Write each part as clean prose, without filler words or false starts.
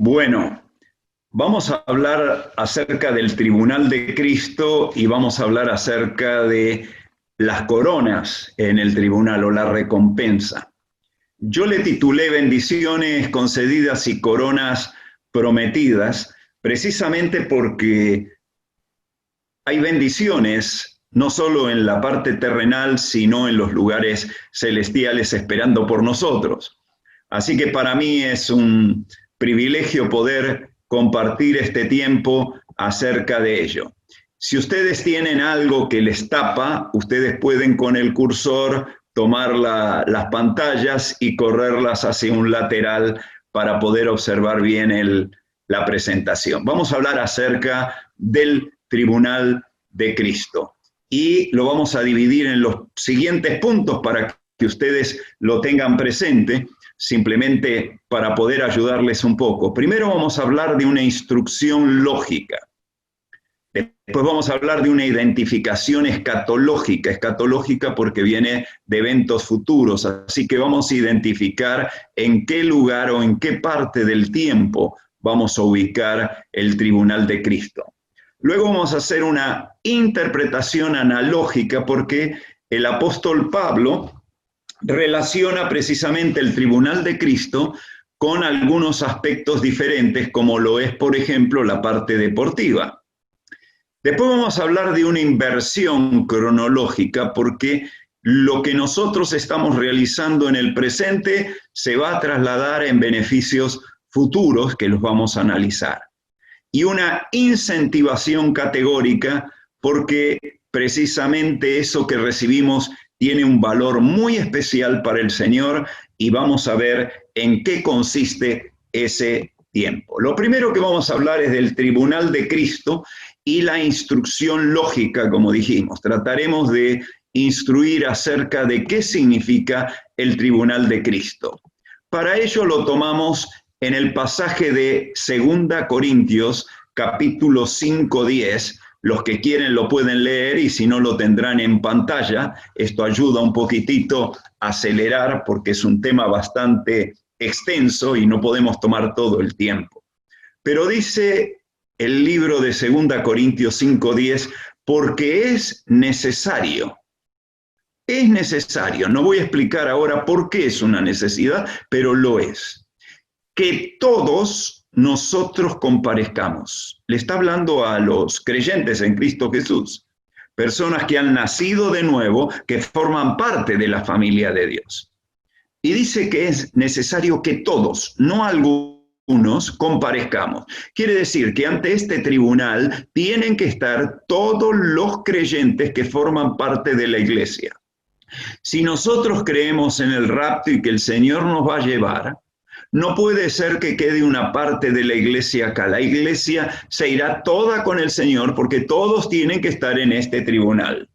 Bueno, vamos a hablar acerca del Tribunal de Cristo y vamos a hablar acerca de las coronas en el tribunal o la recompensa. Yo le titulé Bendiciones concedidas y coronas prometidas, precisamente porque hay bendiciones no solo en la parte terrenal, sino en los lugares celestiales esperando por nosotros. Así que para mí es un privilegio poder compartir este tiempo acerca de ello. Si ustedes tienen algo que les tapa, ustedes pueden con el cursor tomar las pantallas y correrlas hacia un lateral para poder observar bien la presentación. Vamos a hablar acerca del Tribunal de Cristo y lo vamos a dividir en los siguientes puntos para que ustedes lo tengan presente, simplemente para poder ayudarles un poco. Primero vamos a hablar de una instrucción lógica. Después vamos a hablar de una identificación escatológica porque viene de eventos futuros, así que vamos a identificar en qué lugar o en qué parte del tiempo vamos a ubicar el Tribunal de Cristo. Luego vamos a hacer una interpretación analógica porque el apóstol Pablo relaciona precisamente el Tribunal de Cristo con algunos aspectos diferentes, como lo es, por ejemplo, la parte deportiva. Después vamos a hablar de una inversión cronológica, porque lo que nosotros estamos realizando en el presente se va a trasladar en beneficios futuros que los vamos a analizar. Y una incentivación categórica, porque precisamente eso que recibimos tiene un valor muy especial para el Señor y vamos a ver en qué consiste ese tiempo. Lo primero que vamos a hablar es del Tribunal de Cristo y la instrucción lógica, como dijimos. Trataremos de instruir acerca de qué significa el Tribunal de Cristo. Para ello lo tomamos en el pasaje de 2 Corintios, capítulo 5:10. Los que quieren lo pueden leer y si no lo tendrán en pantalla. Esto ayuda un poquitito a acelerar porque es un tema bastante extenso y no podemos tomar todo el tiempo. Pero dice el libro de 2 Corintios 5:10, porque es necesario. Es necesario. No voy a explicar ahora por qué es una necesidad, pero lo es. Que todos nosotros comparezcamos. Le está hablando a los creyentes en Cristo Jesús, personas que han nacido de nuevo, que forman parte de la familia de Dios. Y dice que es necesario que todos, no algunos, comparezcamos. Quiere decir que ante este tribunal tienen que estar todos los creyentes que forman parte de la iglesia. Si nosotros creemos en el rapto y que el Señor nos va a llevar, no puede ser que quede una parte de la iglesia acá. La iglesia se irá toda con el Señor porque todos tienen que estar en este tribunal.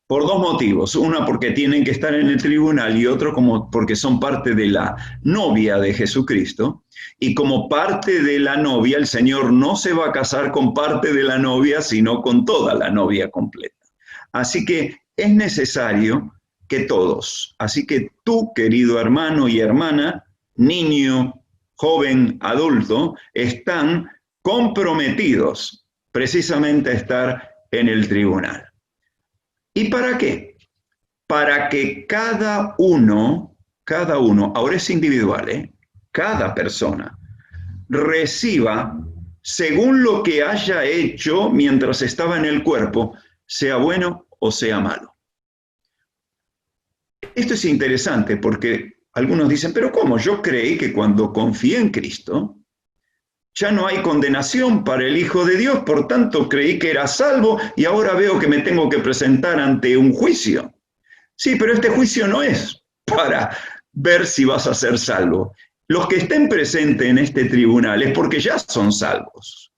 Por dos motivos. Una, porque tienen que estar en el tribunal y otro, porque son parte de la novia de Jesucristo. Y como parte de la novia, el Señor no se va a casar con parte de la novia, sino con toda la novia completa. Así que es necesario que todos, así que tú, querido hermano y hermana, niño, joven, adulto, están comprometidos precisamente a estar en el tribunal. ¿Y para qué? Para que cada uno, ahora es individual, cada persona, reciba según lo que haya hecho mientras estaba en el cuerpo, sea bueno o sea malo. Esto es interesante porque algunos dicen, pero ¿cómo? Yo creí que cuando confié en Cristo, ya no hay condenación para el Hijo de Dios, por tanto creí que era salvo y ahora veo que me tengo que presentar ante un juicio. Sí, pero este juicio no es para ver si vas a ser salvo. Los que estén presentes en este tribunal es porque ya son salvos.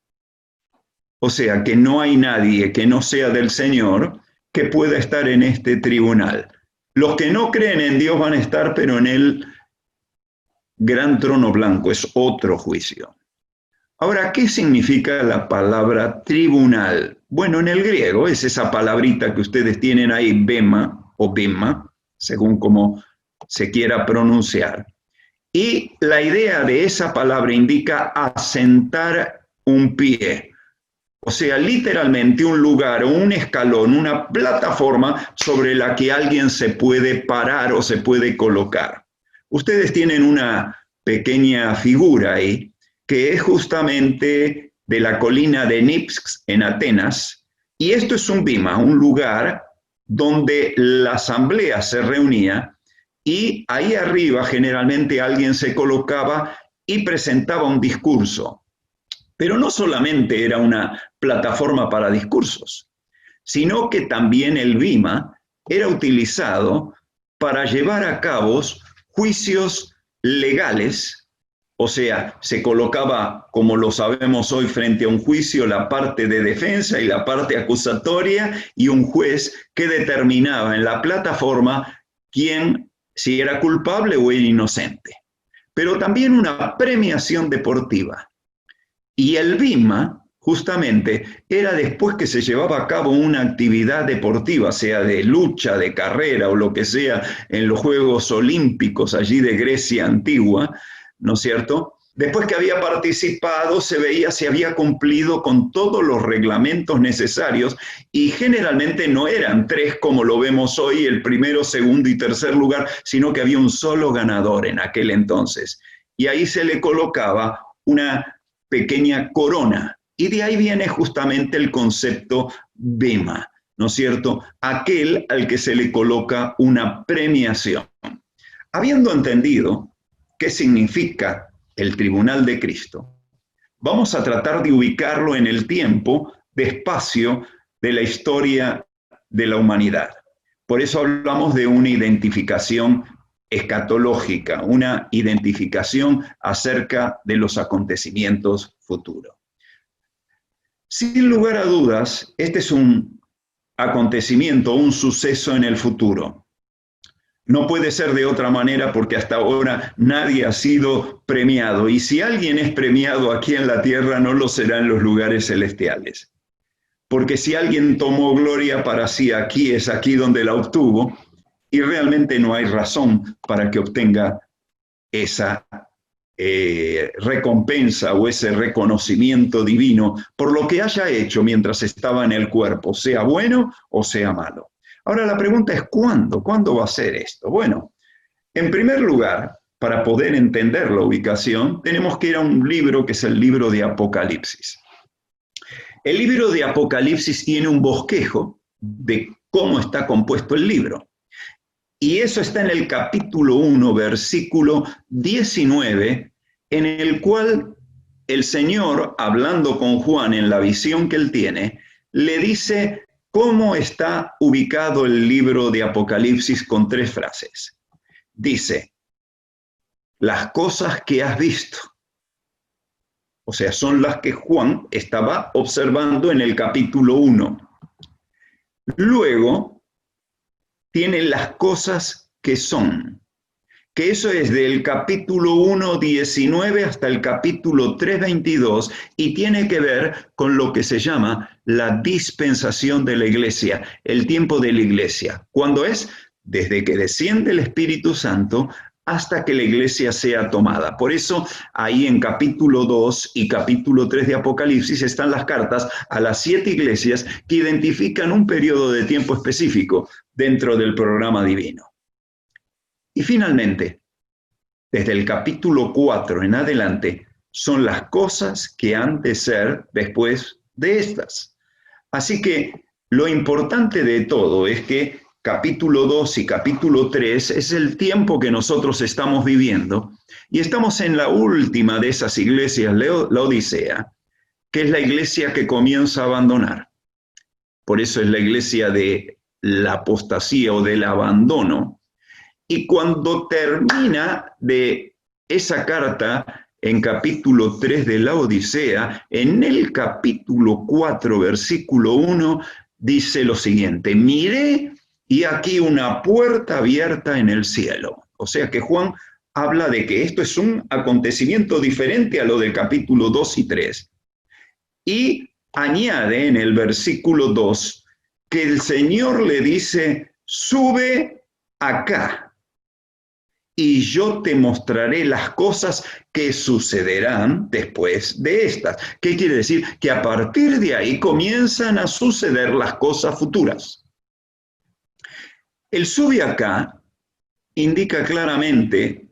O sea que no hay nadie que no sea del Señor que pueda estar en este tribunal. Los que no creen en Dios van a estar, pero en el gran trono blanco, es otro juicio. Ahora, ¿qué significa la palabra tribunal? Bueno, en el griego es esa palabrita que ustedes tienen ahí, bema o bema, según como se quiera pronunciar. Y la idea de esa palabra indica asentar un pie. O sea, literalmente un lugar o un escalón, una plataforma sobre la que alguien se puede parar o se puede colocar. Ustedes tienen una pequeña figura ahí, que es justamente de la colina de Nipsk en Atenas, y esto es un bima, un lugar donde la asamblea se reunía y ahí arriba generalmente alguien se colocaba y presentaba un discurso. Pero no solamente era una plataforma para discursos, sino que también el bima era utilizado para llevar a cabo juicios legales, o sea, se colocaba, como lo sabemos hoy, frente a un juicio la parte de defensa y la parte acusatoria, y un juez que determinaba en la plataforma quién, si era culpable o era inocente. Pero también una premiación deportiva. Y el bima, justamente, era después que se llevaba a cabo una actividad deportiva, sea de lucha, de carrera o lo que sea, en los Juegos Olímpicos allí de Grecia antigua, ¿no es cierto? Después que había participado, se veía si había cumplido con todos los reglamentos necesarios, y generalmente no eran tres como lo vemos hoy, el primero, segundo y tercer lugar, sino que había un solo ganador en aquel entonces. Y ahí se le colocaba una pequeña corona. Y de ahí viene justamente el concepto bema, ¿no es cierto? Aquel al que se le coloca una premiación. Habiendo entendido qué significa el tribunal de Cristo, vamos a tratar de ubicarlo en el tiempo de espacio de la historia de la humanidad. Por eso hablamos de una identificación escatológica, una identificación acerca de los acontecimientos futuros. Sin lugar a dudas, este es un acontecimiento, un suceso en el futuro. No puede ser de otra manera porque hasta ahora nadie ha sido premiado. Y si alguien es premiado aquí en la tierra, no lo será en los lugares celestiales. Porque si alguien tomó gloria para sí aquí, es aquí donde la obtuvo, y realmente no hay razón para que obtenga esa recompensa o ese reconocimiento divino por lo que haya hecho mientras estaba en el cuerpo, sea bueno o sea malo. Ahora la pregunta es ¿cuándo? ¿Cuándo va a ser esto? Bueno, en primer lugar, para poder entender la ubicación, tenemos que ir a un libro que es el libro de Apocalipsis. El libro de Apocalipsis tiene un bosquejo de cómo está compuesto el libro. Y eso está en el capítulo 1, versículo 19, en el cual el Señor, hablando con Juan en la visión que él tiene, le dice cómo está ubicado el libro de Apocalipsis con tres frases. Dice, las cosas que has visto. O sea, son las que Juan estaba observando en el capítulo 1. Luego, tiene las cosas que son, que eso es del capítulo 1, 19 hasta el capítulo 3, 22, y tiene que ver con lo que se llama la dispensación de la iglesia, el tiempo de la iglesia. ¿Cuándo es? Desde que desciende el Espíritu Santo hasta que la iglesia sea tomada. Por eso ahí en capítulo 2 y capítulo 3 de Apocalipsis están las cartas a las 7 iglesias que identifican un periodo de tiempo específico dentro del programa divino. Y finalmente, desde el capítulo 4 en adelante, son las cosas que han de ser después de estas. Así que lo importante de todo es que capítulo 2 y capítulo 3 es el tiempo que nosotros estamos viviendo y estamos en la última de esas iglesias, la Odisea, que es la iglesia que comienza a abandonar. Por eso es la iglesia de la apostasía o del abandono. Y cuando termina de esa carta en capítulo 3 de la Odisea, en el capítulo 4, versículo 1, dice lo siguiente, miré y aquí una puerta abierta en el cielo. O sea que Juan habla de que esto es un acontecimiento diferente a lo del capítulo 2 y 3. Y añade en el versículo 2 que el Señor le dice, sube acá. y yo te mostraré las cosas que sucederán después de estas. ¿Qué quiere decir? Que a partir de ahí comienzan a suceder las cosas futuras. El sube acá indica claramente,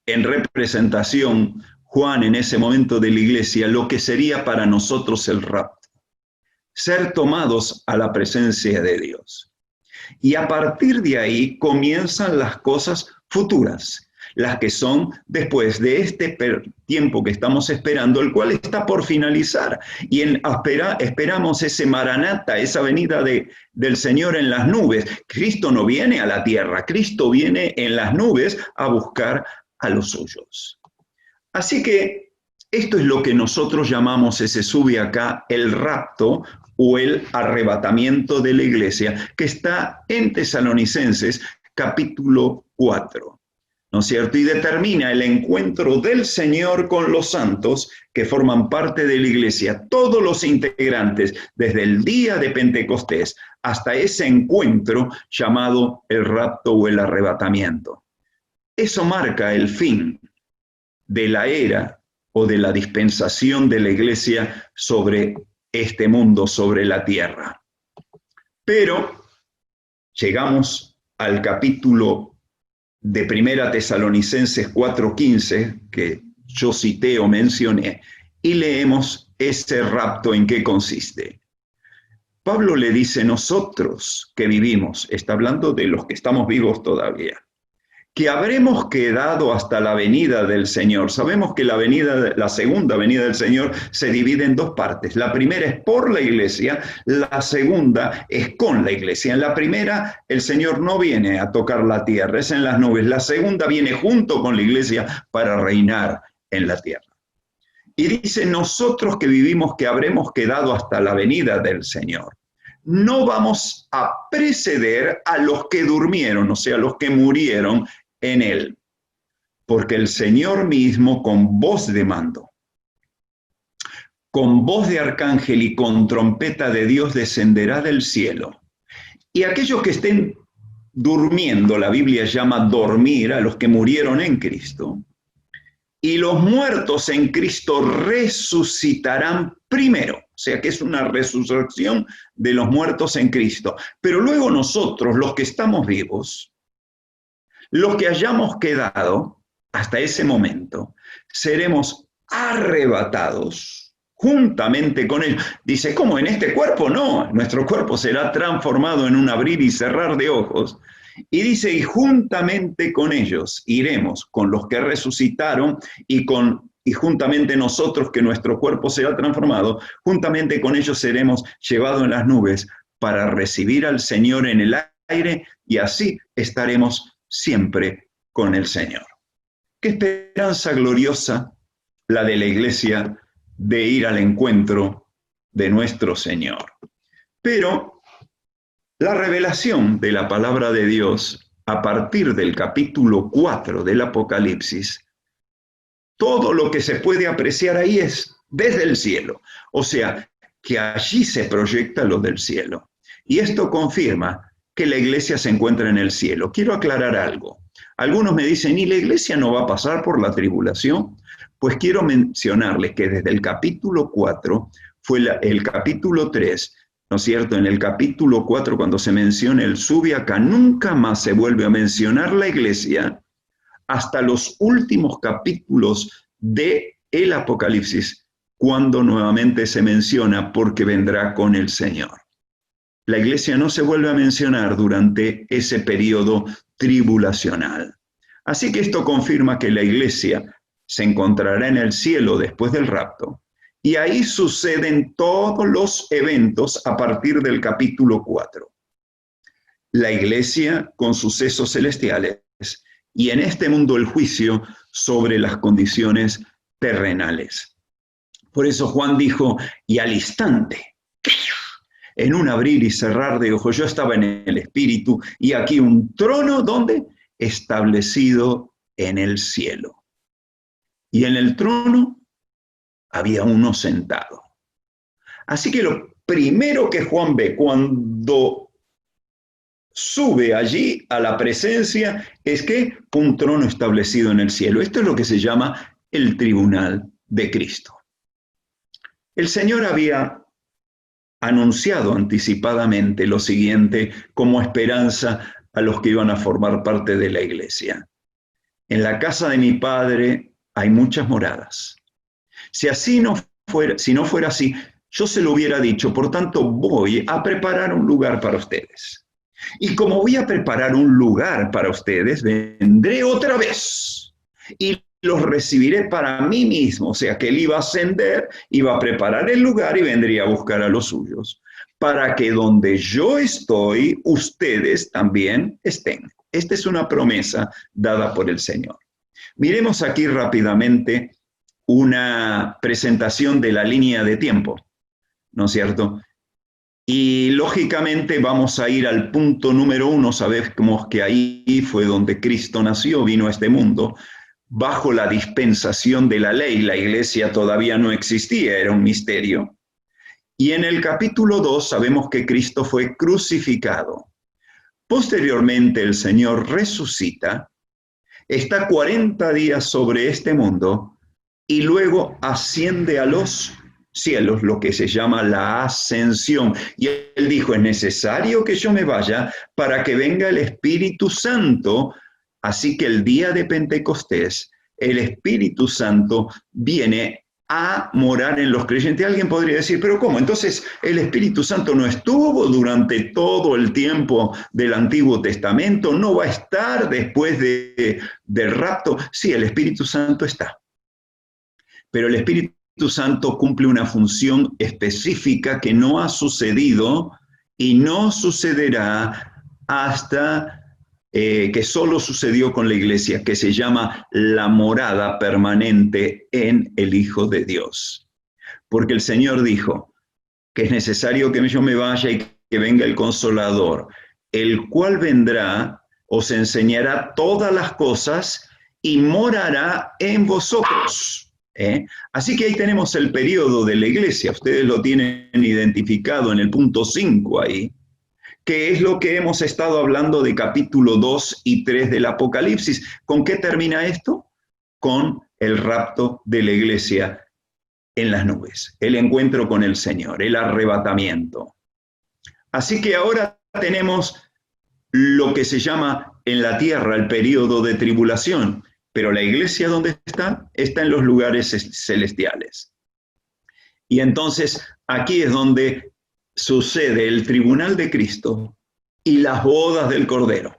en representación, Juan en ese momento de la iglesia, lo que sería para nosotros el rapto. Ser tomados a la presencia de Dios. Y a partir de ahí comienzan las cosas futuras, las que son después de este tiempo que estamos esperando, el cual está por finalizar. Y esperamos ese Maranata, esa venida del Señor en las nubes. Cristo no viene a la tierra, Cristo viene en las nubes a buscar a los suyos. Así que esto es lo que nosotros llamamos, ese sube acá, el rapto, o el arrebatamiento de la iglesia, que está en Tesalonicenses capítulo 4, ¿no es cierto? Y determina el encuentro del Señor con los santos que forman parte de la iglesia, todos los integrantes, desde el día de Pentecostés hasta ese encuentro llamado el rapto o el arrebatamiento. Eso marca el fin de la era o de la dispensación de la iglesia sobre este mundo, sobre la tierra. Pero llegamos al capítulo de Primera Tesalonicenses 4:15, que yo cité o mencioné, y leemos ese rapto en qué consiste. Pablo le dice, nosotros que vivimos, está hablando de los que estamos vivos todavía, que habremos quedado hasta la venida del Señor. Sabemos que la segunda venida del Señor se divide en dos partes. La primera es por la iglesia, la segunda es con la iglesia. En la primera, el Señor no viene a tocar la tierra, es en las nubes. La segunda viene junto con la iglesia para reinar en la tierra. Y dice, nosotros que vivimos, que habremos quedado hasta la venida del Señor. No vamos a preceder a los que durmieron, o sea, los que murieron en él, porque el Señor mismo con voz de mando, con voz de arcángel y con trompeta de Dios descenderá del cielo. Y aquellos que estén durmiendo, la Biblia llama dormir a los que murieron en Cristo, y los muertos en Cristo resucitarán primero. O sea que es una resurrección de los muertos en Cristo. Pero luego nosotros, los que estamos vivos, los que hayamos quedado hasta ese momento, seremos arrebatados juntamente con ellos. Dice, ¿cómo? ¿En este cuerpo? No, nuestro cuerpo será transformado en un abrir y cerrar de ojos. Y dice, y juntamente con ellos iremos, con los que resucitaron y juntamente nosotros, que nuestro cuerpo será transformado, juntamente con ellos seremos llevados en las nubes para recibir al Señor en el aire y así estaremos siempre con el Señor. Qué esperanza gloriosa la de la iglesia de ir al encuentro de nuestro Señor. Pero la revelación de la palabra de Dios a partir del capítulo 4 del Apocalipsis, todo lo que se puede apreciar ahí es desde el cielo. O sea, que allí se proyecta lo del cielo. Y esto confirma que la iglesia se encuentra en el cielo. Quiero aclarar algo. Algunos me dicen, ¿y la iglesia no va a pasar por la tribulación? Pues quiero mencionarles que desde el capítulo 4 fue el capítulo 3, ¿no es cierto? En el capítulo 4, cuando se menciona el sube acá, nunca más se vuelve a mencionar la iglesia hasta los últimos capítulos del Apocalipsis, cuando nuevamente se menciona porque vendrá con el Señor. La iglesia no se vuelve a mencionar durante ese periodo tribulacional. Así que esto confirma que la iglesia se encontrará en el cielo después del rapto. Y ahí suceden todos los eventos a partir del capítulo 4. La iglesia con sucesos celestiales y en este mundo el juicio sobre las condiciones terrenales. Por eso Juan dijo, y al instante, en un abrir y cerrar de ojos, yo estaba en el Espíritu, y aquí un trono, ¿dónde? Establecido en el cielo. Y en el trono había uno sentado. Así que lo primero que Juan ve cuando sube allí a la presencia, es que un trono establecido en el cielo. Esto es lo que se llama el tribunal de Cristo. El Señor había anunciado anticipadamente lo siguiente como esperanza a los que iban a formar parte de la iglesia. En la casa de mi Padre hay muchas moradas. Si no fuera así, yo se lo hubiera dicho, por tanto voy a preparar un lugar para ustedes. Y como voy a preparar un lugar para ustedes, vendré otra vez y los recibiré para mí mismo. O sea, que él iba a ascender, iba a preparar el lugar y vendría a buscar a los suyos, para que donde yo estoy, ustedes también estén. Esta es una promesa dada por el Señor. Miremos aquí rápidamente una presentación de la línea de tiempo, ¿no es cierto? Y lógicamente vamos a ir al punto número 1. Sabemos que ahí fue donde Cristo nació, vino a este mundo, bajo la dispensación de la ley. La iglesia todavía no existía, era un misterio. Y en el capítulo 2 sabemos que Cristo fue crucificado. Posteriormente el Señor resucita, está 40 días sobre este mundo y luego asciende a los cielos, lo que se llama la ascensión. Y él dijo, es necesario que yo me vaya para que venga el Espíritu Santo. Así que el día de Pentecostés, el Espíritu Santo viene a morar en los creyentes. Alguien podría decir, pero ¿cómo? Entonces, ¿el Espíritu Santo no estuvo durante todo el tiempo del Antiguo Testamento? ¿No va a estar después del rapto? Sí, el Espíritu Santo está. Pero el Espíritu Santo cumple una función específica que no ha sucedido y no sucederá hasta que solo sucedió con la iglesia, que se llama la morada permanente en el Hijo de Dios. Porque el Señor dijo que es necesario que yo me vaya y que venga el Consolador, el cual vendrá, os enseñará todas las cosas y morará en vosotros. Así que ahí tenemos el periodo de la iglesia. Ustedes lo tienen identificado en el punto 5 ahí, que es lo que hemos estado hablando de capítulo 2 y 3 del Apocalipsis. ¿Con qué termina esto? Con el rapto de la iglesia en las nubes, el encuentro con el Señor, el arrebatamiento. Así que ahora tenemos lo que se llama en la tierra el periodo de tribulación, pero la iglesia, ¿dónde está? Está en los lugares celestiales. Y entonces aquí es donde sucede el tribunal de Cristo y las bodas del Cordero.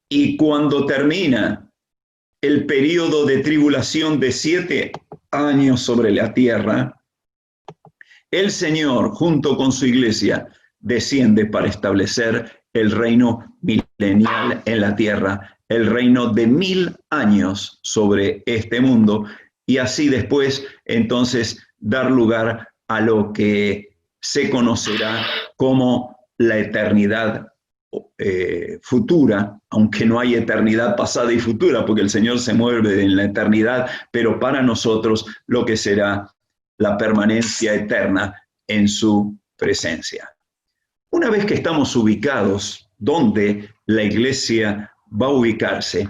Y cuando termina el periodo de tribulación de 7 años sobre la tierra, el Señor, junto con su iglesia, desciende para establecer el reino milenial en la tierra, el reino de 1000 años sobre este mundo, y así después, entonces, dar lugar a lo que se conocerá como la eternidad futura, aunque no hay eternidad pasada y futura, porque el Señor se mueve en la eternidad, pero para nosotros lo que será la permanencia eterna en su presencia. Una vez que estamos ubicados donde la iglesia va a ubicarse,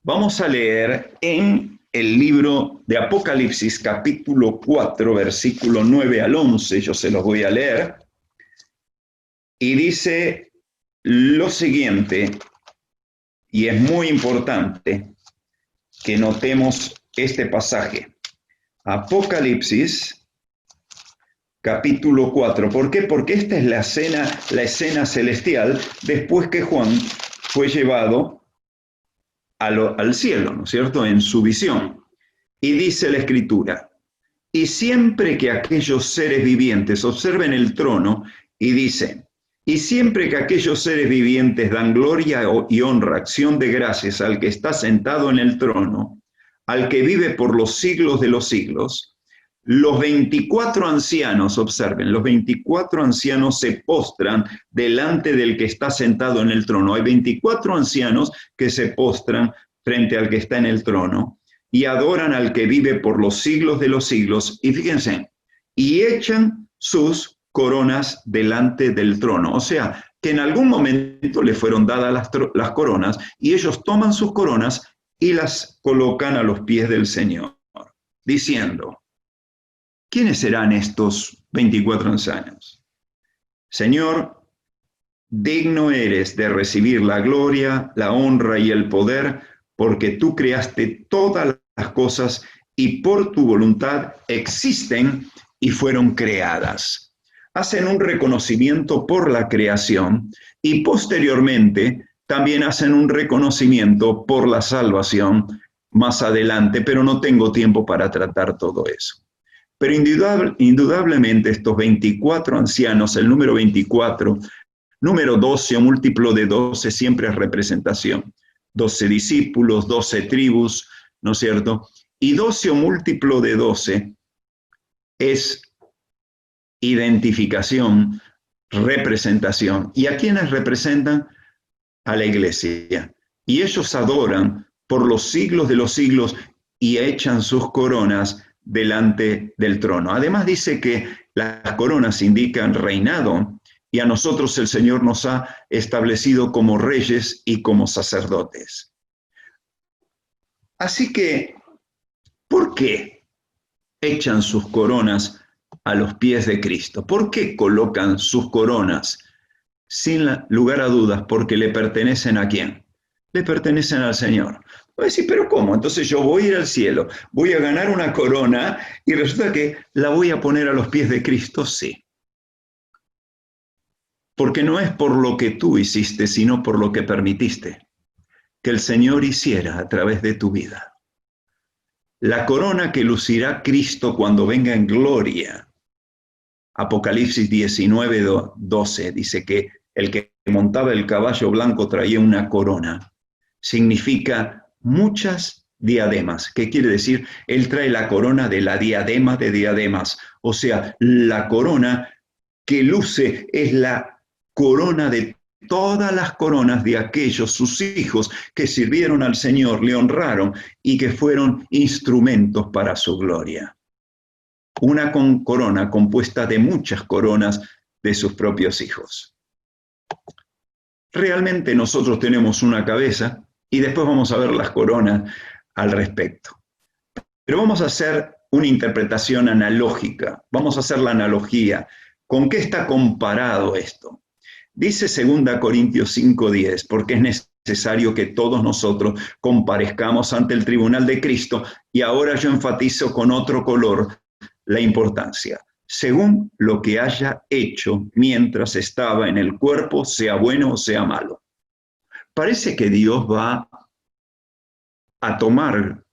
vamos a leer en el libro de Apocalipsis, capítulo 4, versículo 9 al 11, yo se los voy a leer, y dice lo siguiente, y es muy importante que notemos este pasaje. Apocalipsis, capítulo 4. ¿Por qué? Porque esta es la escena celestial después que Juan fue llevado al cielo, ¿no es cierto?, en su visión. Y dice la Escritura, y siempre que aquellos seres vivientes observen el trono, y dice, y siempre que aquellos seres vivientes dan gloria y honra, acción de gracias al que está sentado en el trono, al que vive por los siglos de los siglos, los 24 ancianos, observen, los 24 ancianos se postran delante del que está sentado en el trono. Hay 24 ancianos que se postran frente al que está en el trono y adoran al que vive por los siglos de los siglos. Y fíjense, y echan sus coronas delante del trono. O sea, que en algún momento le fueron dadas las coronas, y ellos toman sus coronas y las colocan a los pies del Señor, diciendo, ¿quiénes serán estos 24 ancianos? Señor, digno eres de recibir la gloria, la honra y el poder, porque tú creaste todas las cosas y por tu voluntad existen y fueron creadas. Hacen un reconocimiento por la creación y posteriormente también hacen un reconocimiento por la salvación más adelante, pero no tengo tiempo para tratar todo eso. Pero indudablemente estos 24 ancianos, el número 24, número 12 o múltiplo de 12 siempre es representación. 12 discípulos, 12 tribus, ¿no es cierto? Y 12 o múltiplo de 12 es identificación, representación. ¿Y a quiénes representan? A la iglesia. Y ellos adoran por los siglos de los siglos y echan sus coronas delante del trono. Además dice que las coronas indican reinado y a nosotros el Señor nos ha establecido como reyes y como sacerdotes. Así que, ¿por qué echan sus coronas a los pies de Cristo? ¿Por qué colocan sus coronas? Sin lugar a dudas, porque le pertenecen ¿a quién? Le pertenecen al Señor. Voy a decir, ¿pero cómo? Entonces yo voy a ir al cielo, voy a ganar una corona y resulta que la voy a poner a los pies de Cristo. Sí. Porque no es por lo que tú hiciste, sino por lo que permitiste que el Señor hiciera a través de tu vida. La corona que lucirá Cristo cuando venga en gloria. Apocalipsis 19:12 dice que el que montaba el caballo blanco traía una corona. Significa muchas diademas. ¿Qué quiere decir? Él trae la corona de la diadema de diademas. O sea, la corona que luce es la corona de todas las coronas de aquellos, sus hijos, que sirvieron al Señor, le honraron y que fueron instrumentos para su gloria. Una corona compuesta de muchas coronas de sus propios hijos. Realmente nosotros tenemos una cabeza y después vamos a ver las coronas al respecto. Pero vamos a hacer una interpretación analógica, vamos a hacer la analogía. ¿Con qué está comparado esto? Dice 2 Corintios 5:10, porque es necesario que todos nosotros comparezcamos ante el tribunal de Cristo, y ahora yo enfatizo con otro color la importancia. Según lo que haya hecho mientras estaba en el cuerpo, sea bueno o sea malo. Parece que Dios va a tomar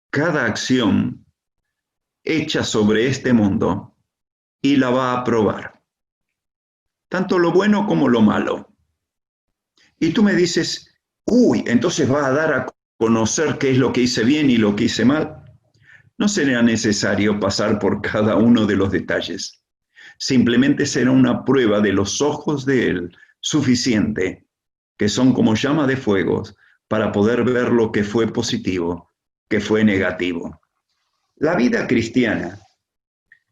cada acción hecha sobre este mundo y la va a probar. Tanto lo bueno como lo malo. Y tú me dices, uy, entonces va a dar a conocer qué es lo que hice bien y lo que hice mal. No será necesario pasar por cada uno de los detalles. Simplemente será una prueba de los ojos de Él suficiente, que son como llama de fuego, para poder ver lo que fue positivo, que fue negativo. La vida cristiana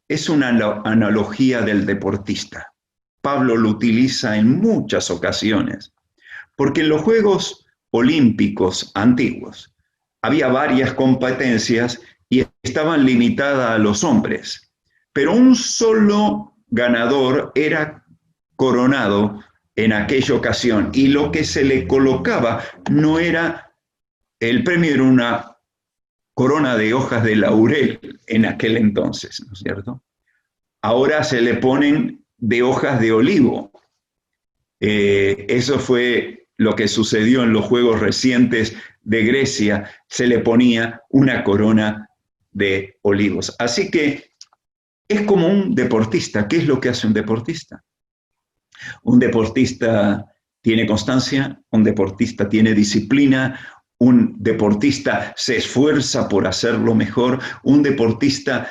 es una analogía del deportista. Pablo lo utiliza en muchas ocasiones, porque en los Juegos Olímpicos antiguos había varias competencias y estaban limitadas a los hombres, pero un solo ganador era coronado en aquella ocasión y lo que se le colocaba no era, el premio era una corona de hojas de laurel en aquel entonces, ¿no es cierto? Ahora se le ponen de hojas de olivo. Eso fue lo que sucedió en los Juegos recientes de Grecia, se le ponía una corona de olivos. Así que es como un deportista. ¿Qué es lo que hace un deportista? Un deportista tiene constancia, un deportista tiene disciplina, un deportista se esfuerza por hacerlo mejor, un deportista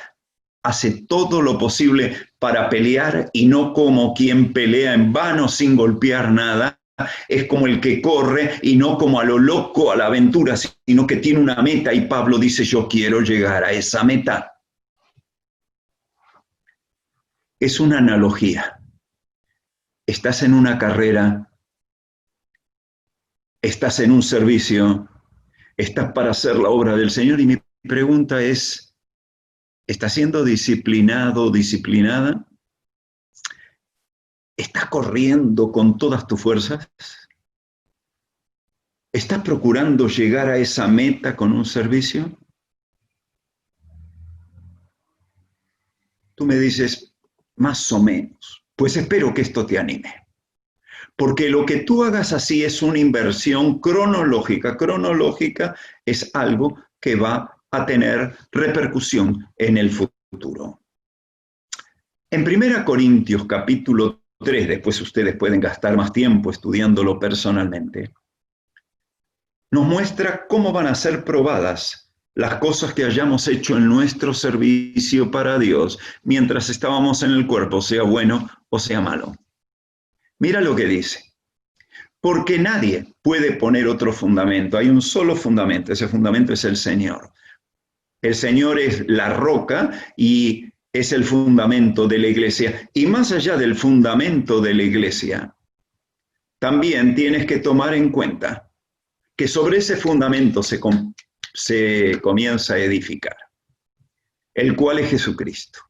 hace todo lo posible para pelear y no como quien pelea en vano sin golpear nada. Es como el que corre y no como a lo loco, a la aventura, sino que tiene una meta y Pablo dice, yo quiero llegar a esa meta. Es una analogía. estás en una carrera, estás en un servicio, estás para hacer la obra del Señor y mi pregunta es, ¿estás siendo disciplinado o disciplinada? ¿Estás corriendo con todas tus fuerzas? ¿Estás procurando llegar a esa meta con un servicio? Tú me dices, más o menos. Pues espero que esto te anime. Porque lo que tú hagas así es una inversión cronológica. Cronológica es algo que va a tener repercusión en el futuro. En 1 Corintios capítulo 3, después ustedes pueden gastar más tiempo estudiándolo personalmente, nos muestra cómo van a ser probadas las cosas que hayamos hecho en nuestro servicio para Dios mientras estábamos en el cuerpo, sea bueno o sea malo. Mira lo que dice. Porque nadie puede poner otro fundamento. Hay un solo fundamento. Ese fundamento es el Señor. El Señor es la roca y es el fundamento de la iglesia. Y más allá del fundamento de la iglesia, también tienes que tomar en cuenta que sobre ese fundamento se comienza a edificar, el cual es Jesucristo.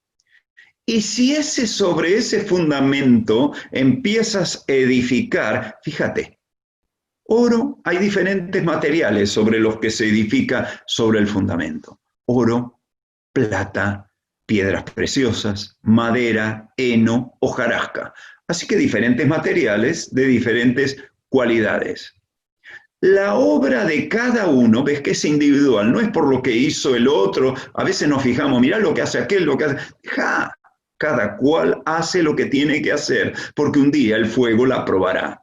Y si sobre ese fundamento empiezas a edificar, fíjate, oro, hay diferentes materiales sobre los que se edifica sobre el fundamento. Oro, plata, piedras preciosas, madera, heno, hojarasca. Así que diferentes materiales de diferentes cualidades. La obra de cada uno, ves que es individual, no es por lo que hizo el otro. A veces nos fijamos, mirá lo que hace aquel, lo que hace. Cada cual hace lo que tiene que hacer, porque un día el fuego la probará.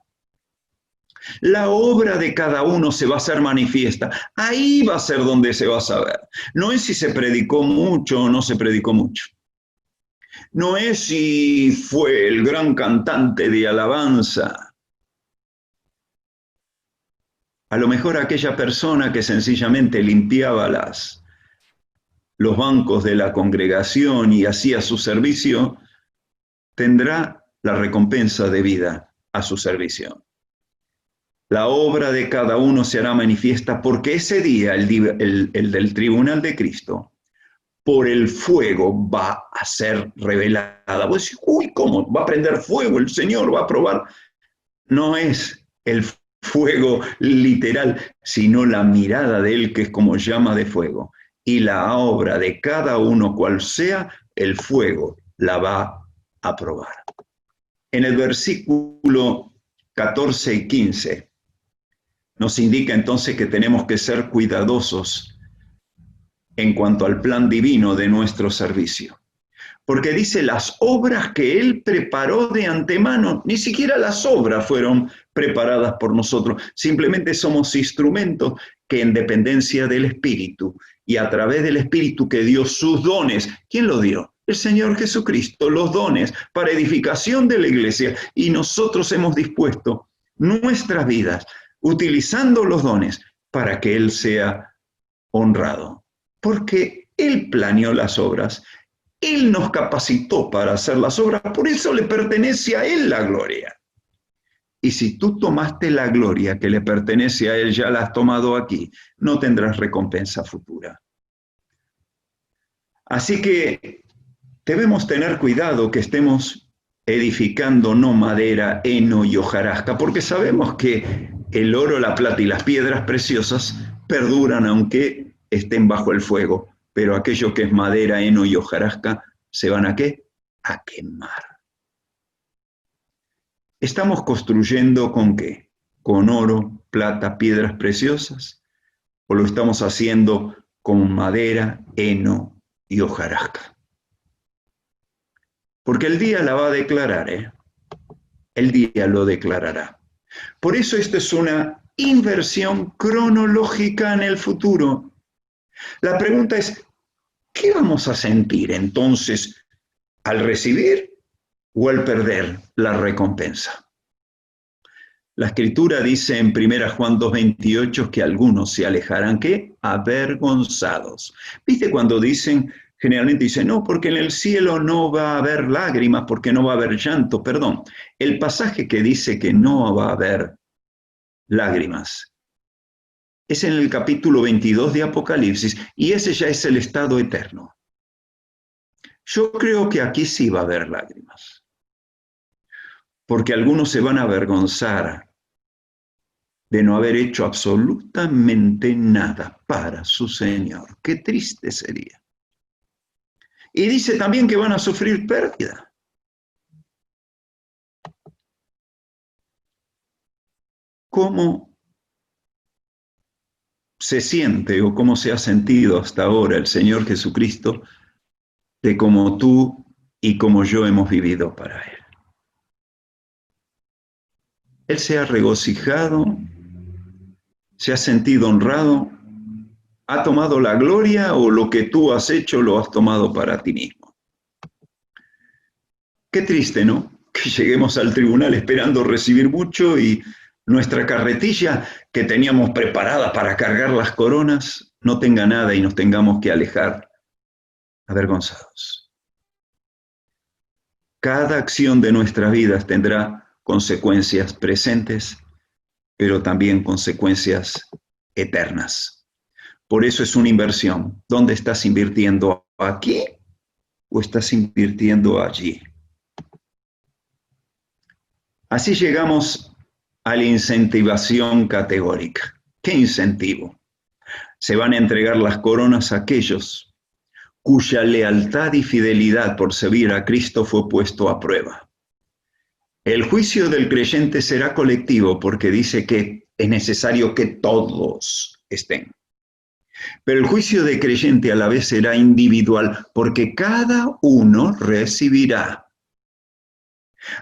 La obra de cada uno se va a hacer manifiesta. Ahí va a ser donde se va a saber. No es si se predicó mucho o no se predicó mucho. No es si fue el gran cantante de alabanza. A lo mejor aquella persona que sencillamente limpiaba los bancos de la congregación y hacía su servicio, tendrá la recompensa debida a su servicio. La obra de cada uno se hará manifiesta porque ese día, el del tribunal de Cristo, por el fuego va a ser revelada. Vos decís, uy, ¿cómo? ¿Va a prender fuego? ¿El Señor va a probar? No es el fuego literal, sino la mirada de Él, que es como llama de fuego. Y la obra de cada uno, cual sea, el fuego la va a probar. En el versículo 14 y 15, nos indica entonces que tenemos que ser cuidadosos en cuanto al plan divino de nuestro servicio. Porque dice las obras que Él preparó de antemano, ni siquiera las obras fueron preparadas por nosotros, simplemente somos instrumentos que en dependencia del Espíritu y a través del Espíritu que dio sus dones, ¿quién los dio? El Señor Jesucristo, los dones para edificación de la iglesia, y nosotros hemos dispuesto nuestras vidas utilizando los dones para que Él sea honrado, porque Él planeó las obras. Él nos capacitó para hacer las obras, por eso le pertenece a Él la gloria. Y si tú tomaste la gloria que le pertenece a Él, ya la has tomado aquí, no tendrás recompensa futura. Así que debemos tener cuidado que estemos edificando no madera, heno y hojarasca, porque sabemos que el oro, la plata y las piedras preciosas perduran aunque estén bajo el fuego. Pero aquello que es madera, heno y hojarasca, ¿se van a qué? A quemar. ¿Estamos construyendo con qué? ¿Con oro, plata, piedras preciosas? ¿O lo estamos haciendo con madera, heno y hojarasca? Porque el día la va a declarar, ¿eh? El día lo declarará. Por eso esto es una inversión cronológica en el futuro. La pregunta es, ¿qué vamos a sentir entonces al recibir o al perder la recompensa? La Escritura dice en 1 Juan 2:28 que algunos se alejarán, ¿qué? Avergonzados. ¿Viste cuando dicen generalmente dice, no, porque en el cielo no va a haber lágrimas, porque no va a haber llanto. Perdón, el pasaje que dice que no va a haber lágrimas es en el capítulo 22 de Apocalipsis, y ese ya es el estado eterno. Yo creo que aquí sí va a haber lágrimas, porque algunos se van a avergonzar de no haber hecho absolutamente nada para su Señor. Qué triste sería. Y dice también que van a sufrir pérdida. ¿Cómo se siente o cómo se ha sentido hasta ahora el Señor Jesucristo de cómo tú y como yo hemos vivido para Él? Él se ha regocijado, se ha sentido honrado, ha tomado la gloria, o lo que tú has hecho lo has tomado para ti mismo. Qué triste, ¿no? Que lleguemos al tribunal esperando recibir mucho y nuestra carretilla que teníamos preparada para cargar las coronas no tenga nada y nos tengamos que alejar avergonzados. Cada acción de nuestras vidas tendrá consecuencias presentes, pero también consecuencias eternas. Por eso es una inversión. ¿Dónde estás invirtiendo? ¿Aquí o estás invirtiendo allí? Así llegamos a la incentivación categórica. ¿Qué incentivo? Se van a entregar las coronas a aquellos cuya lealtad y fidelidad por servir a Cristo fue puesto a prueba. El juicio del creyente será colectivo porque dice que es necesario que todos estén. Pero el juicio de creyente a la vez será individual porque cada uno recibirá.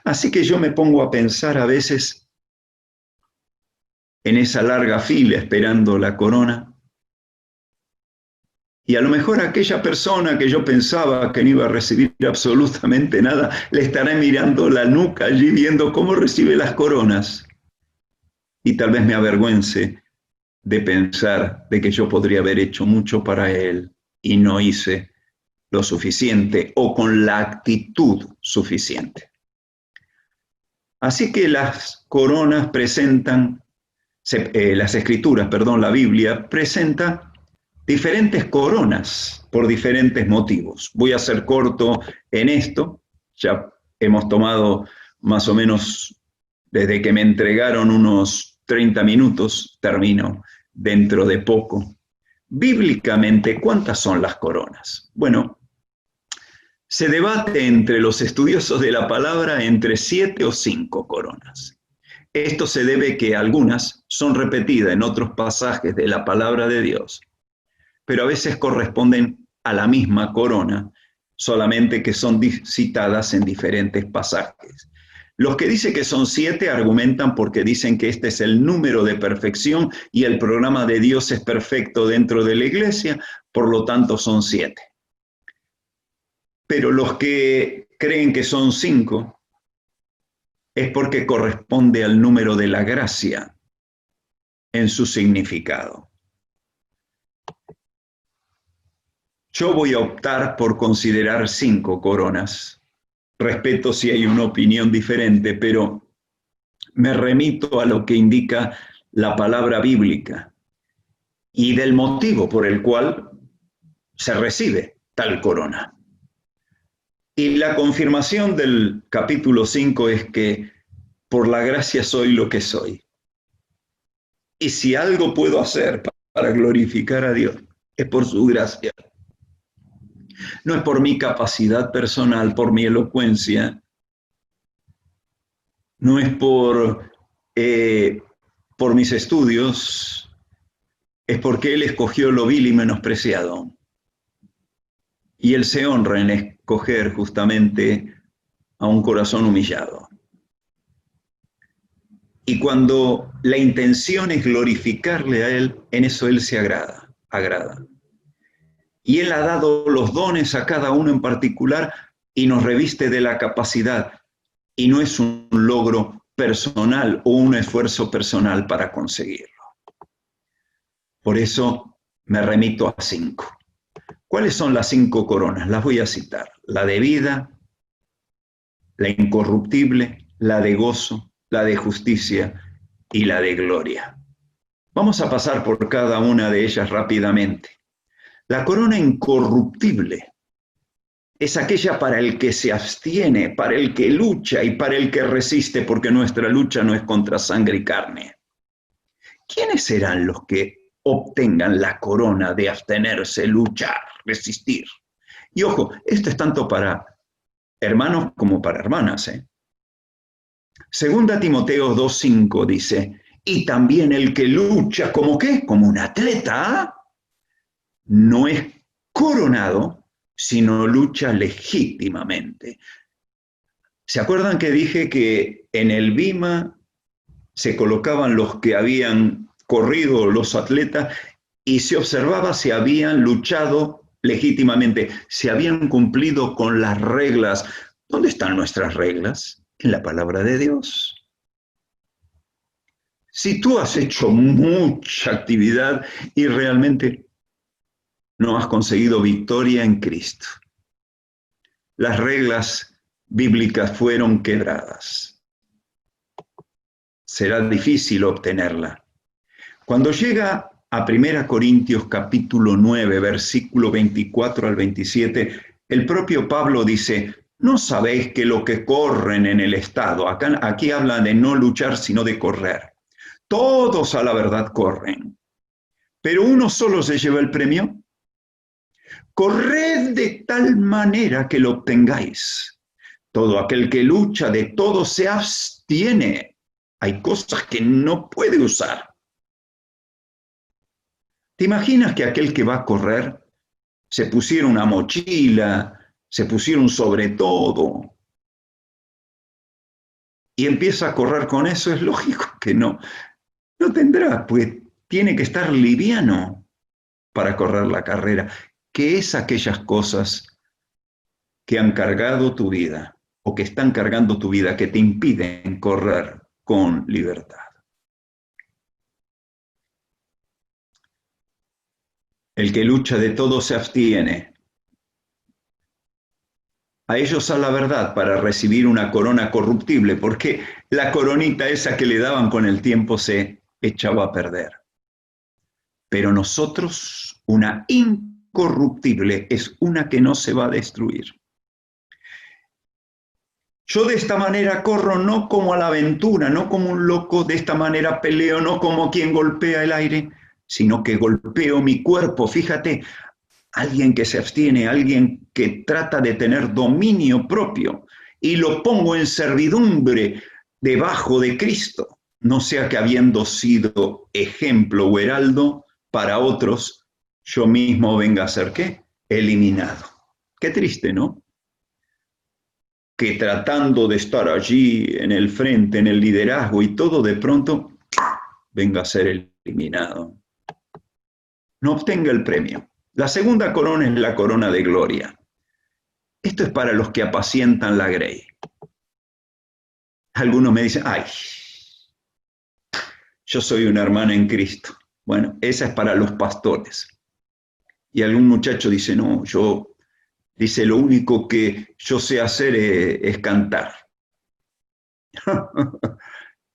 Así que yo me pongo a pensar a veces en esa larga fila esperando la corona, y a lo mejor aquella persona que yo pensaba que no iba a recibir absolutamente nada, le estaré mirando la nuca allí viendo cómo recibe las coronas. Y tal vez me avergüence de pensar de que yo podría haber hecho mucho para él y no hice lo suficiente o con la actitud suficiente. Así que las coronas presentan, las escrituras, perdón, la Biblia presenta diferentes coronas por diferentes motivos. Voy a ser corto en esto, ya hemos tomado más o menos, desde que me entregaron, unos 30 minutos, termino dentro de poco. Bíblicamente, ¿cuántas son las coronas? Bueno, se debate entre los estudiosos de la palabra entre 7 o 5 coronas. Esto se debe que algunas son repetidas en otros pasajes de la palabra de Dios, pero a veces corresponden a la misma corona, solamente que son citadas en diferentes pasajes. Los que dicen que son 7 argumentan porque dicen que este es el número de perfección y el programa de Dios es perfecto dentro de la iglesia, por lo tanto son 7. Pero los que creen que son 5 es porque corresponde al número de la gracia en su significado. Yo voy a optar por considerar 5 coronas. Respeto si hay una opinión diferente, pero me remito a lo que indica la palabra bíblica y del motivo por el cual se recibe tal corona. Y la confirmación del capítulo 5 es que por la gracia soy lo que soy. Y si algo puedo hacer para glorificar a Dios, es por su gracia. No es por mi capacidad personal, por mi elocuencia, no es por mis estudios, es porque Él escogió lo vil y menospreciado. Y Él se honra en escoger justamente a un corazón humillado. Y cuando la intención es glorificarle a Él, en eso Él se agrada. Y Él ha dado los dones a cada uno en particular y nos reviste de la capacidad. Y no es un logro personal o un esfuerzo personal para conseguirlo. Por eso me remito a 5. ¿Cuáles son las 5 coronas? Las voy a citar. La de vida, la incorruptible, la de gozo, la de justicia y la de gloria. Vamos a pasar por cada una de ellas rápidamente. La corona incorruptible es aquella para el que se abstiene, para el que lucha y para el que resiste, porque nuestra lucha no es contra sangre y carne. ¿Quiénes serán los que obtengan la corona de abstenerse, luchar, resistir? Y ojo, esto es tanto para hermanos como para hermanas. Segunda Timoteo 2:5 dice, y también el que lucha, ¿como qué? Como un atleta, no es coronado, sino lucha legítimamente. ¿Se acuerdan que dije que en el bima se colocaban los que habían corrido, los atletas, y se observaba si habían luchado legítimamente, si habían cumplido con las reglas? ¿Dónde están nuestras reglas? En la palabra de Dios. Si tú has hecho mucha actividad y realmente no has conseguido victoria en Cristo, las reglas bíblicas fueron quebradas. Será difícil obtenerla. Cuando llega a 1 Corintios capítulo 9, versículo 24 al 27, el propio Pablo dice, ¿no sabéis que lo que corren en el estado, aquí habla de no luchar, sino de correr? Todos a la verdad corren, pero uno solo se lleva el premio. Corred de tal manera que lo obtengáis. Todo aquel que lucha de todo se abstiene. Hay cosas que no puede usar. ¿Te imaginas que aquel que va a correr se pusiera una mochila, se pusiera un sobre todo y empieza a correr con eso? Es lógico que no tendrá, pues tiene que estar liviano para correr la carrera. ¿Qué es aquellas cosas que han cargado tu vida o que están cargando tu vida que te impiden correr con libertad? El que lucha de todo se abstiene. A ellos a la verdad para recibir una corona corruptible, porque la coronita esa que le daban con el tiempo se echaba a perder. Pero nosotros, una incorruptible es una que no se va a destruir. Yo de esta manera corro no como a la aventura, no como un loco, de esta manera peleo no como quien golpea el aire, sino que golpeo mi cuerpo. Fíjate, alguien que se abstiene, alguien que trata de tener dominio propio y lo pongo en servidumbre debajo de Cristo, no sea que habiendo sido ejemplo o heraldo para otros, yo mismo venga a ser ¿qué? Eliminado. Qué triste, ¿no? Que tratando de estar allí en el frente, en el liderazgo y todo, de pronto venga a ser eliminado. No obtenga el premio. La segunda corona es la corona de gloria. Esto es para los que apacientan la grey. Algunos me dicen, ay, yo soy una hermana en Cristo. Bueno, esa es para los pastores. Y algún muchacho dice, no, dice, lo único que yo sé hacer es cantar.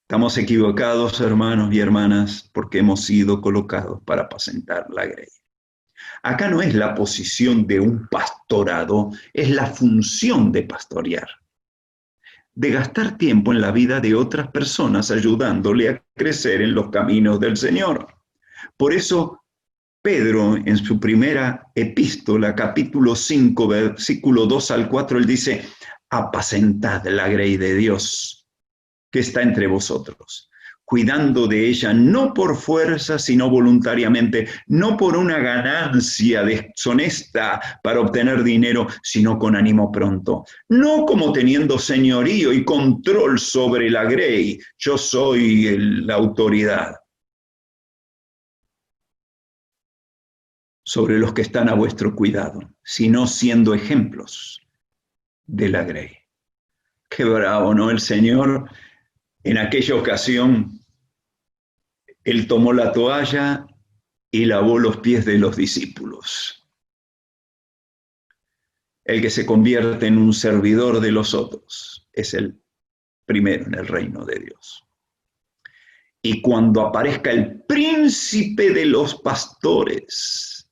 Estamos equivocados, hermanos y hermanas, porque hemos sido colocados para apacentar la grey. Acá no es la posición de un pastorado, es la función de pastorear, de gastar tiempo en la vida de otras personas, ayudándole a crecer en los caminos del Señor. Por eso, Pedro, en su primera epístola, capítulo 5, versículo 2 al 4, él dice, apacentad la grey de Dios que está entre vosotros, cuidando de ella no por fuerza, sino voluntariamente, no por una ganancia deshonesta para obtener dinero, sino con ánimo pronto, no como teniendo señorío y control sobre la grey, yo soy la autoridad sobre los que están a vuestro cuidado, sino siendo ejemplos de la grey. Qué bravo, ¿no? El Señor, en aquella ocasión, Él tomó la toalla y lavó los pies de los discípulos. El que se convierte en un servidor de los otros es el primero en el reino de Dios. Y cuando aparezca el príncipe de los pastores,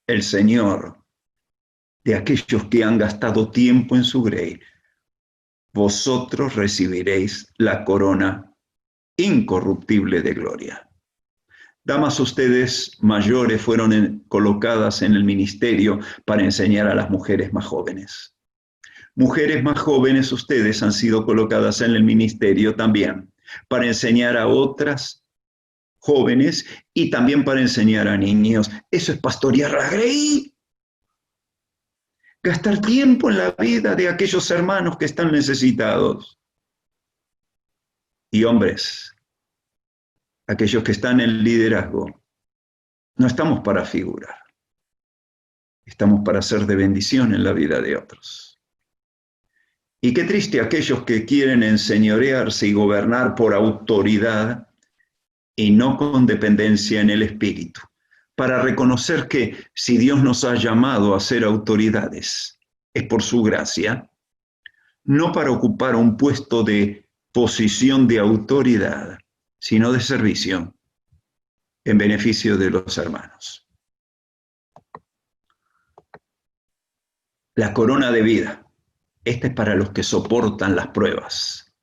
el Señor de aquellos que han gastado tiempo en su grey, vosotros recibiréis la corona incorruptible de gloria. Damas, ustedes mayores fueron colocadas en el ministerio para enseñar a las mujeres más jóvenes. Mujeres más jóvenes, ustedes han sido colocadas en el ministerio también para enseñar a otras jóvenes y también para enseñar a niños. Eso es pastorear la grey. Gastar tiempo en la vida de aquellos hermanos que están necesitados. Y hombres, aquellos que están en liderazgo, no estamos para figurar. Estamos para ser de bendición en la vida de otros. Y qué triste aquellos que quieren enseñorearse y gobernar por autoridad y no con dependencia en el espíritu, para reconocer que si Dios nos ha llamado a ser autoridades, es por su gracia, no para ocupar un puesto de posición de autoridad, sino de servicio en beneficio de los hermanos. La corona de vida. Esta es para los que soportan las pruebas.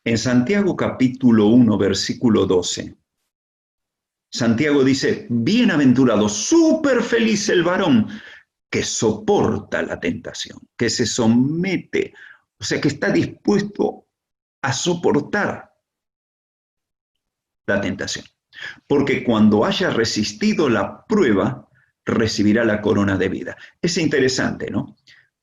En Santiago capítulo 1, versículo 12, Santiago dice, bienaventurado, súper feliz el varón que soporta la tentación, que se somete, o sea, que está dispuesto a soportar la tentación. Porque cuando haya resistido la prueba, recibirá la corona de vida. Es interesante, ¿no?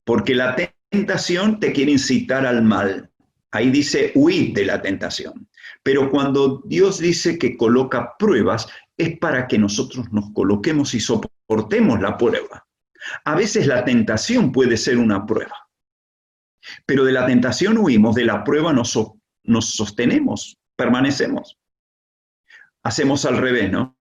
Porque la tentación te quiere incitar al mal. Ahí dice, huid de la tentación. Pero cuando Dios dice que coloca pruebas, es para que nosotros nos coloquemos y soportemos la prueba. A veces la tentación puede ser una prueba. Pero de la tentación huimos, de la prueba nos sostenemos, permanecemos. Hacemos al revés, ¿no?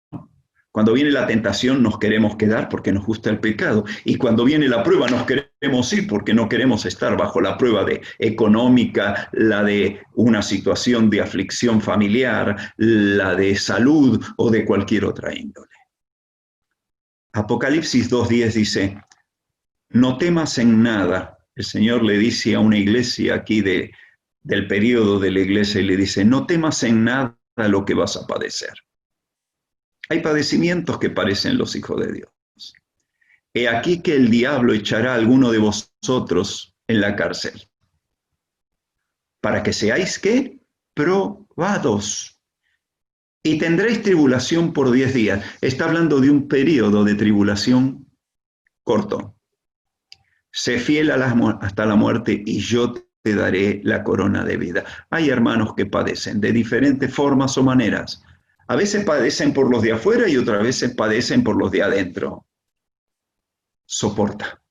Cuando viene la tentación nos queremos quedar porque nos gusta el pecado. Y cuando viene la prueba nos queremos ir porque no queremos estar bajo la prueba económica, la de una situación de aflicción familiar, la de salud o de cualquier otra índole. Apocalipsis 2:10 dice, no temas en nada. El Señor le dice a una iglesia aquí del periodo de la iglesia y le dice, no temas en nada lo que vas a padecer. Hay padecimientos que padecen los hijos de Dios. He aquí que el diablo echará a alguno de vosotros en la cárcel, para que seáis, ¿qué? Probados. Y tendréis tribulación por 10 días. Está hablando de un periodo de tribulación corto. Sé fiel hasta la muerte y yo te daré la corona de vida. Hay hermanos que padecen de diferentes formas o maneras. A veces padecen por los de afuera y otras veces padecen por los de adentro. Soporta.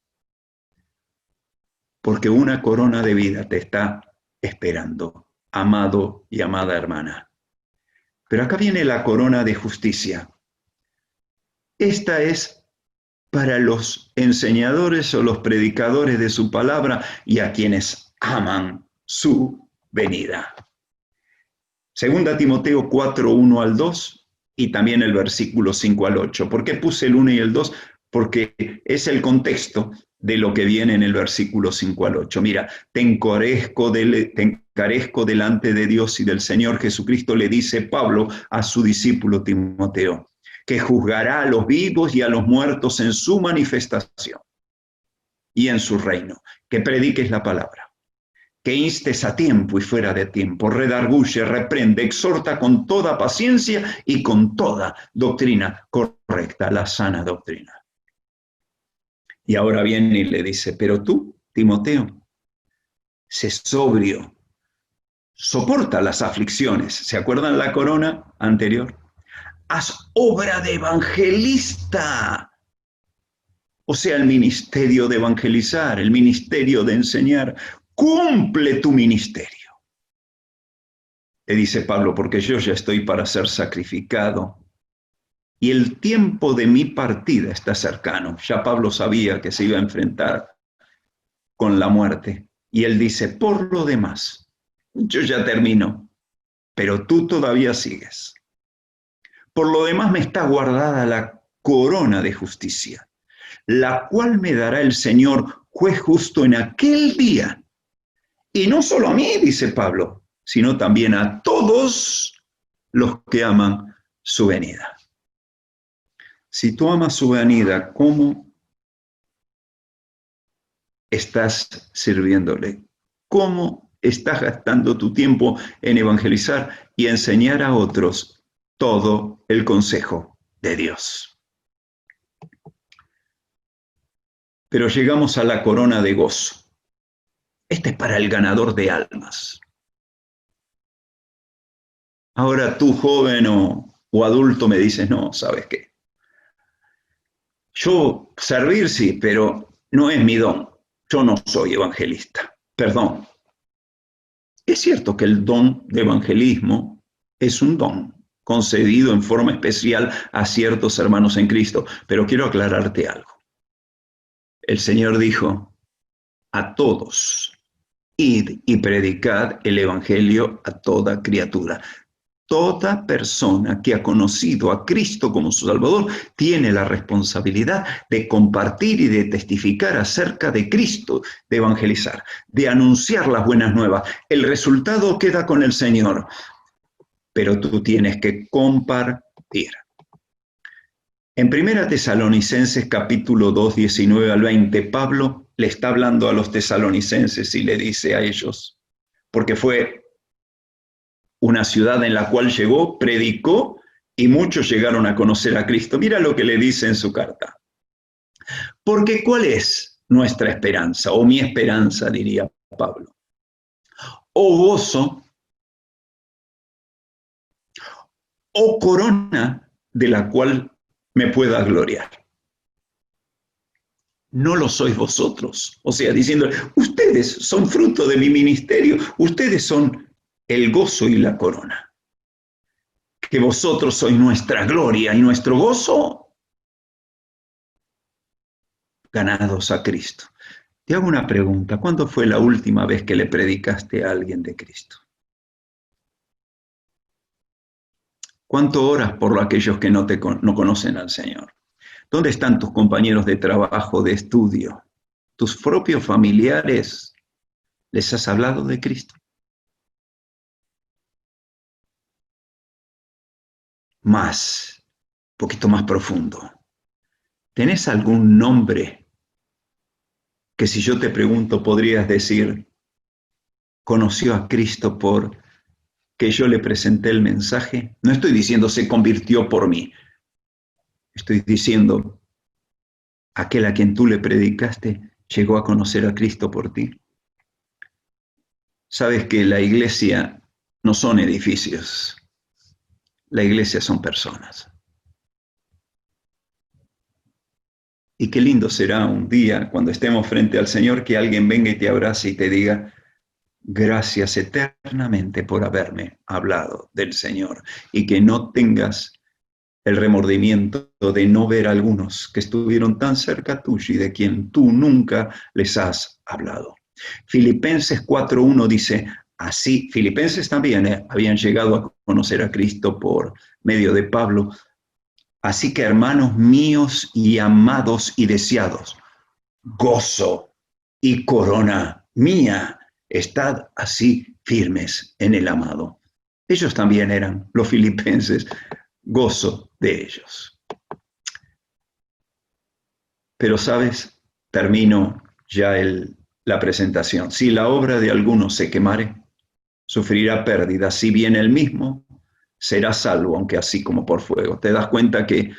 Porque una corona de vida te está esperando, amado y amada hermana. Pero acá viene la corona de justicia. Esta es para los enseñadores o los predicadores de su palabra y a quienes aman su venida. Segunda Timoteo 4, 1 al 2 y también el versículo 5 al 8. ¿Por qué puse el 1 y el 2? Porque es el contexto de lo que viene en el versículo 5 al 8. Mira, te encarezco delante de Dios y del Señor Jesucristo, le dice Pablo a su discípulo Timoteo, que juzgará a los vivos y a los muertos en su manifestación y en su reino, que prediques la palabra, que instes a tiempo y fuera de tiempo, redarguye, reprende, exhorta con toda paciencia y con toda doctrina correcta, la sana doctrina. Y ahora viene y le dice, pero tú, Timoteo, sé sobrio, soporta las aflicciones. ¿Se acuerdan la corona anterior? Haz obra de evangelista. O sea, el ministerio de evangelizar, el ministerio de enseñar. Cumple tu ministerio. Le dice Pablo, porque yo ya estoy para ser sacrificado. y el tiempo de mi partida está cercano. Ya Pablo sabía que se iba a enfrentar con la muerte. Y él dice, por lo demás, yo ya termino, pero tú todavía sigues. Por lo demás me está guardada la corona de justicia, la cual me dará el Señor, juez justo en aquel día. Y no solo a mí, dice Pablo, sino también a todos los que aman su venida. Si tú amas su venida, ¿cómo estás sirviéndole? ¿Cómo estás gastando tu tiempo en evangelizar y enseñar a otros todo el consejo de Dios? Pero llegamos a la corona de gozo. Este es para el ganador de almas. Ahora tú, joven o adulto, me dices, no, ¿sabes qué? Yo servir sí, pero no es mi don. Yo no soy evangelista. Perdón. Es cierto que el don de evangelismo es un don concedido en forma especial a ciertos hermanos en Cristo, pero quiero aclararte algo. El Señor dijo, a todos, id y predicad el evangelio a toda criatura. Toda persona que ha conocido a Cristo como su Salvador tiene la responsabilidad de compartir y de testificar acerca de Cristo, de evangelizar, de anunciar las buenas nuevas. El resultado queda con el Señor, pero tú tienes que compartir. En 1 Tesalonicenses capítulo 2, 19 al 20, Pablo le está hablando a los tesalonicenses y le dice a ellos, porque fue una ciudad en la cual llegó, predicó y muchos llegaron a conocer a Cristo. Mira lo que le dice en su carta. Porque ¿cuál es nuestra esperanza? O mi esperanza, diría Pablo. O gozo, o corona de la cual me pueda gloriar. No lo sois vosotros. O sea, diciendo, ustedes son fruto de mi ministerio, ustedes son el gozo y la corona. Que vosotros sois nuestra gloria y nuestro gozo, ganados a Cristo. Te hago una pregunta, ¿cuándo fue la última vez que le predicaste a alguien de Cristo? ¿Cuánto oras por aquellos que no conocen al Señor? ¿Dónde están tus compañeros de trabajo, de estudio? ¿Tus propios familiares? ¿Les has hablado de Cristo? Más, un poquito más profundo. ¿Tenés algún nombre que si yo te pregunto podrías decir, conoció a Cristo por que yo le presenté el mensaje? No estoy diciendo se convirtió por mí. Estoy diciendo, aquel a quien tú le predicaste llegó a conocer a Cristo por ti. Sabes que la iglesia no son edificios, la iglesia son personas. Y qué lindo será un día cuando estemos frente al Señor que alguien venga y te abrace y te diga, gracias eternamente por haberme hablado del Señor, y que no tengas el remordimiento de no ver a algunos que estuvieron tan cerca tuyo y de quien tú nunca les has hablado. Filipenses 4:1 dice, así, filipenses también habían llegado a conocer a Cristo por medio de Pablo. Así que, hermanos míos y amados y deseados, gozo y corona mía, estad así firmes en el amado. Ellos también eran, los filipenses, gozo de ellos. Pero, ¿sabes? Termino ya la presentación. Si la obra de alguno se quemare, sufrirá pérdida, si bien él mismo será salvo, aunque así como por fuego. Te das cuenta que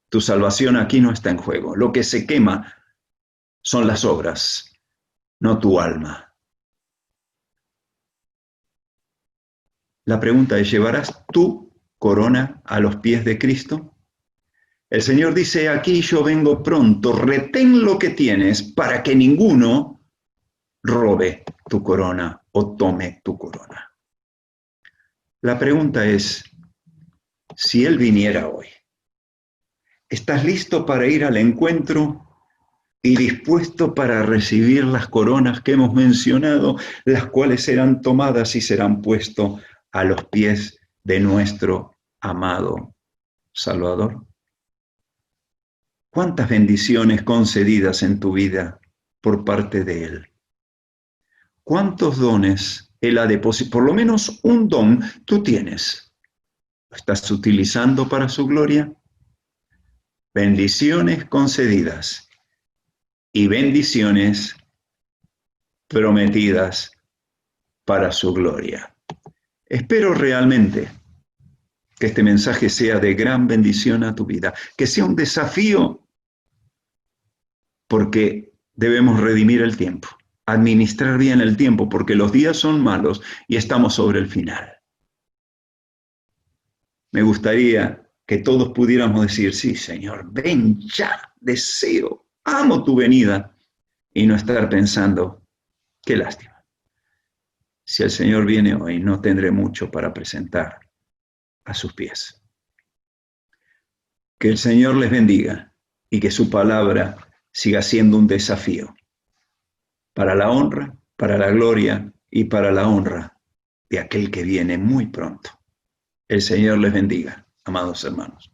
tu salvación aquí no está en juego. Lo que se quema son las obras, no tu alma. La pregunta es, ¿llevarás tu corona a los pies de Cristo? El Señor dice, aquí yo vengo pronto, retén lo que tienes para que ninguno robe tu corona o tome tu corona. La pregunta es, si Él viniera hoy, ¿Estás listo para ir al encuentro y dispuesto para recibir las coronas que hemos mencionado, las cuales serán tomadas y serán puestos a los pies de nuestro amado Salvador? ¿Cuántas bendiciones concedidas en tu vida por parte de Él? ¿Cuántos dones Él ha depositado? Por lo menos un don tú tienes. ¿Lo estás utilizando para su gloria? Bendiciones concedidas y bendiciones prometidas para su gloria. Espero realmente que este mensaje sea de gran bendición a tu vida, que sea un desafío, porque debemos redimir el tiempo, administrar bien el tiempo, porque los días son malos y estamos sobre el final. Me gustaría que todos pudiéramos decir, sí, Señor, ven ya, deseo, amo tu venida, y no estar pensando, qué lástima. Si el Señor viene hoy, no tendré mucho para presentar a sus pies. Que el Señor les bendiga y que su palabra siga siendo un desafío para la honra, para la gloria y para la honra de aquel que viene muy pronto. El Señor les bendiga, amados hermanos.